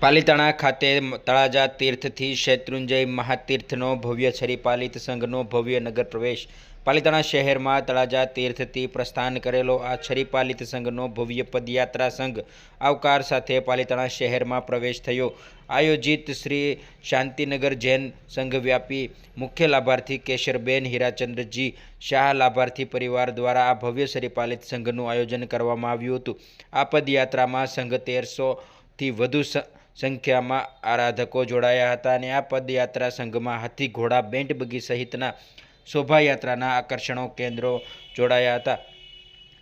પાલિતાણા ખાતે તળાજા તીર્થથી શેત્રુંજય મહાતીર્થનો ભવ્ય છરીપાલિત સંઘનો ભવ્ય નગર પ્રવેશ। પાલિતાણા શહેરમાં તળાજા તીર્થથી પ્રસ્થાન કરેલો આ છરીપાલિત સંઘનો ભવ્ય પદયાત્રા સંઘ આવકાર સાથે પાલિતાણા શહેરમાં પ્રવેશ થયો। આયોજિત શ્રી શાંતિનગર જૈન સંઘ વ્યાપી મુખ્ય લાભાર્થી કેશરબેન હીરાચંદ્રજી શાહ લાભાર્થી પરિવાર દ્વારા આ ભવ્ય છરીપાલિત સંઘનું આયોજન કરવામાં આવ્યું હતું। આ પદયાત્રામાં સંઘ 1300થી વધુ સંખ્યામાં આરાધકો જોડાયા હતા અને આ પદયાત્રા સંઘમાં હાથી ઘોડા બેન્ડ બગી સહિતના શોભાયાત્રાના આકર્ષણો કેન્દ્રો જોડાયા હતા।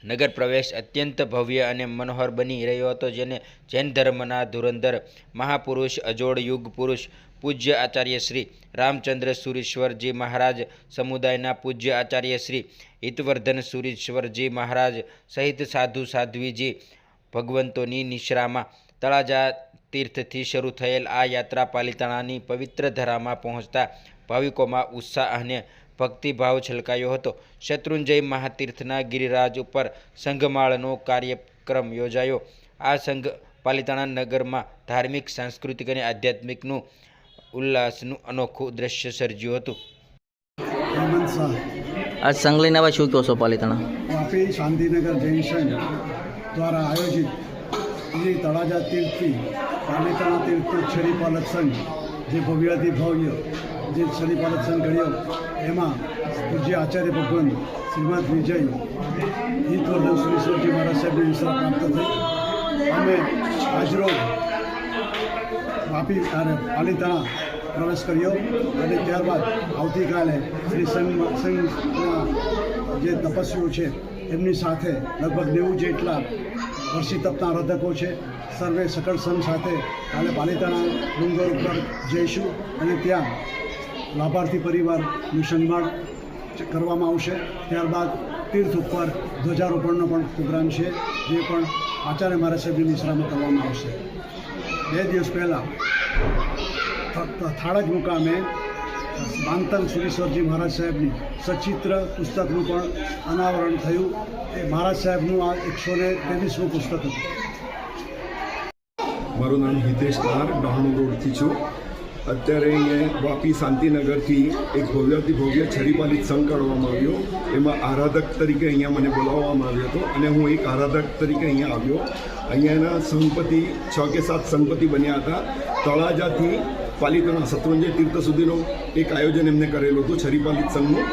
નગર પ્રવેશ અત્યંત ભવ્ય અને મનોહર બની રહ્યો હતો, જેને જૈન ધર્મના ધુરંધર મહાપુરુષ અજોડ યુગ પુરુષ પૂજ્ય આચાર્ય શ્રી રામચંદ્ર સુરીશ્વરજી મહારાજ, સમુદાયના પૂજ્ય આચાર્ય શ્રી હિતવર્ધન સુરીશ્વરજી મહારાજ સહિત સાધુ સાધ્વીજી ભગવંતોની નિશ્રામાં તળાજા તીર્થથી શરૂ થયેલ આ યાત્રા પાલિતાણાની પવિત્ર ધરામાં પહોંચતા ભાવિકોમાં ઉત્સાહ અને ભક્તિભાવ છલકાયો હતો। શેત્રુંજય મહાતીર્થના ગિરિરાજ ઉપર સંઘમાળનો કાર્યક્રમ યોજાયો। આ સંઘ પાલિતાણા નગરમાં ધાર્મિક, સાંસ્કૃતિક અને આધ્યાત્મિકનું ઉલ્લાસનું અનોખું દ્રશ્ય સર્જ્યું હતું। આ સંઘ લઈને આવા શું કહો છો? પાલિતાણા વાપી શાંતિનગર જૈન સંઘ દ્વારા આયોજિત શ્રી તળાજા તીર્થથી પાલિતાણા તીર્થ છરીપાલક સંઘ જે ભવ્યથી ભવ્ય જે છરીપાલક સંઘ ઘડ્યો, એમાં પૂજ્ય આચાર્ય ભગવાન શ્રીમદ વિજય હિતવર્ધન સુરેશ્વરજી મહારાજ સાહેબની વિશ્રામ પ્રાપ્ત થઈ અમે આજરોજ વાપી પાલિતાણા પ્રવેશ કર્યો અને ત્યારબાદ આવતીકાલે શ્રી સંઘના જે તપસ્વીઓ છે એમની સાથે લગભગ 90 જેટલા વર્ષી તપના આરાધકો છે। સર્વે સકળ સંઘ સાથે કાલે પાલિતાણા ડુંગર ઉપર જઈશું અને ત્યાં લાભાર્થી પરિવારનું સન્માન કરવામાં આવશે। ત્યારબાદ તીર્થ ઉપર ધ્વજારોપણનો પણ પ્રોગ્રામ છે, જે પણ આચાર્ય મહારાજ સાહેબની નિશ્રામાં કરવામાં આવશે। 2 દિવસ પહેલાં થાળજ મુકામે માંતન સુરેશ્વરજી મહારાજ સાહેબની સચિત્ર પુસ્તકનું પણ અનાવરણ થયું। એ મહારાજ સાહેબનું આ 123મું પુસ્તક હતું। મારું નામ હિતેશ કુમાર, ડહાણુ રોડથી છું। અત્યારે અહીંયા વાપી શાંતિનગરથી એક ભવ્યથી ભવ્ય છરીપાલિત સંઘ કાઢવામાં આવ્યો। એમાં આરાધક તરીકે અહીંયા મને બોલાવવામાં આવ્યો હતો અને હું એક આરાધક તરીકે અહીંયા આવ્યો। અહીંયાના સંઘપતિ 6 કે 7 સંઘપતિ બન્યા હતા। તળાજાથી પાલિતાણા શેત્રુંજય તીર્થ સુધીનું એક આયોજન એમને કરેલું હતું છરીપાલિત સંઘનું।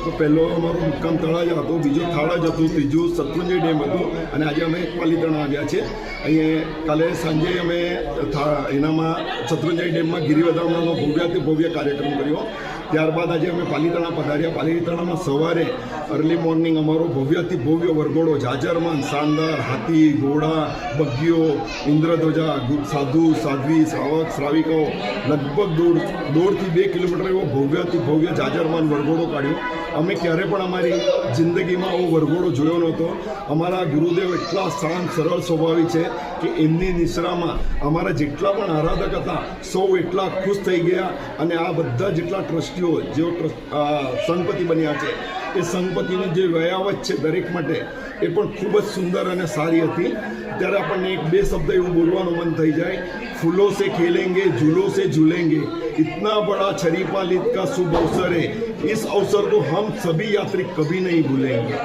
તો પહેલો અમારો મુક્કામ તળાજા હતો, બીજો થાળજ હતું, ત્રીજું શેત્રુંજય ડેમ હતું અને આજે અમે પાલિતાણા આવ્યા છે। અહીંયા કાલે સાંજે અમે એનામાં શેત્રુંજય ડેમમાં ગિરિવધામણાનો ભવ્યાથી ભવ્ય કાર્યક્રમ કર્યો। ત્યારબાદ આજે અમે પાલિતાણા પધાર્યા। પાલિતાણામાં સવારે અર્લી મોર્નિંગ અમારો ભવ્યથી ભવ્ય વરઘોડો જાજરમાન શાનદાર હાથી ઘોડા બગીઓ ઇન્દ્રધ્વજા સાધુ સાધ્વી શ્રાવક શ્રાવિકાઓ લગભગ 1.5 થી 2 કિલોમીટર એવો ભવ્યથી ભવ્ય જાજરમાન વરઘોડો કાઢ્યો। અમે ક્યારે પણ અમારી જિંદગીમાં આવો વરઘોડો જોયો નહોતો। અમારા ગુરુદેવ એટલા શાંત સરળ સ્વભાવી છે કે એમની નિશ્રામાં અમારા જેટલા પણ આરાધક હતા સૌ એટલા ખુશ થઈ ગયા અને આ બધા જેટલા ટ્રસ્ટીઓ જેઓ સંઘપતિ બન્યા છે એ સંઘપતિની જે વયાવત છે દરેક માટે એ પણ ખૂબ જ સુંદર અને સારી હતી। ત્યારે આપણને 1-2 શબ્દ એવું બોલવાનું મન થઈ જાય, ફૂલો સે ખેલેંગે झूलो से झूलेंगे, इतना बड़ा छरीपालित का शुभ अवसर है, इस अवसर को हम सभी यात्री कभी नहीं भूलेंगे।